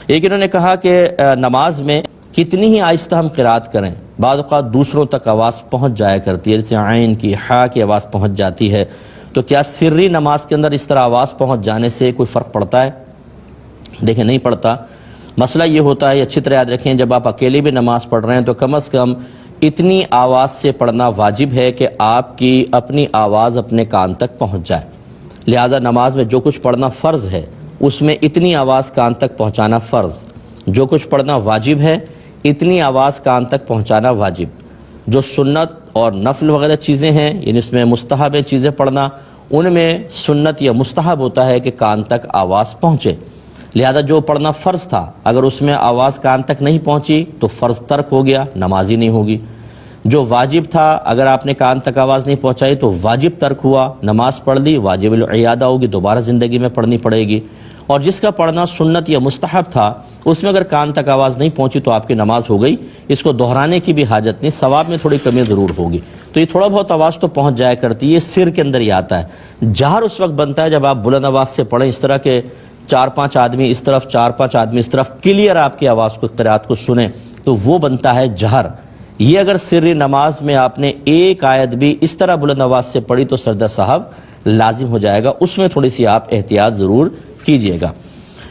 ایک انہوں نے کہا کہ نماز میں کتنی ہی آہستہ ہم قرات کریں، بعض اوقات دوسروں تک آواز پہنچ جایا کرتی ہے، جیسے عین کی، ہا کی آواز پہنچ جاتی ہے، تو کیا سری نماز کے اندر اس طرح آواز پہنچ جانے سے کوئی فرق پڑتا ہے؟ دیکھیں نہیں پڑتا۔ مسئلہ یہ ہوتا ہے، اچھی طرح یاد رکھیں، جب آپ اکیلے بھی نماز پڑھ رہے ہیں تو کم از کم اتنی آواز سے پڑھنا واجب ہے کہ آپ کی اپنی آواز اپنے کان تک پہنچ جائے۔ لہذا نماز میں جو کچھ پڑھنا فرض ہے اس میں اتنی آواز کان تک پہنچانا فرض، جو کچھ پڑھنا واجب ہے اتنی آواز کان تک پہنچانا واجب۔ جو سنت اور نفل وغیرہ چیزیں ہیں، یعنی اس میں مستحب چیزیں پڑھنا، ان میں سنت یا مستحب ہوتا ہے کہ کان تک آواز پہنچے۔ لہذا جو پڑھنا فرض تھا اگر اس میں آواز کان تک نہیں پہنچی تو فرض ترک ہو گیا، نماز ہی نہیں ہوگی۔ جو واجب تھا اگر آپ نے کان تک آواز نہیں پہنچائی تو واجب ترک ہوا، نماز پڑھ لی، واجب العیادہ ہوگی، دوبارہ زندگی میں پڑھنی پڑے گی۔ اور جس کا پڑھنا سنت یا مستحب تھا اس میں اگر کان تک آواز نہیں پہنچی تو آپ کی نماز ہو گئی، اس کو دہرانے کی بھی حاجت نہیں، ثواب میں تھوڑی کمی ضرور ہوگی۔ تو یہ تھوڑا بہت آواز تو پہنچ جایا کرتی ہے، یہ سر کے اندر ہی آتا ہے۔ جہر اس وقت بنتا ہے جب آپ بلند آواز سے پڑھیں، اس طرح کے 4-5 آدمی اس طرف، 4-5 آدمی اس طرف کلیئر آپ کی آواز کو، قرات کو سنیں، تو وہ بنتا ہے جہر۔ یہ اگر سری نماز میں آپ نے ایک آیت بھی اس طرح بلند آواز سے پڑھی تو سردہ صاحب لازم ہو جائے گا، اس میں تھوڑی سی آپ احتیاط ضرور کیجئے گا۔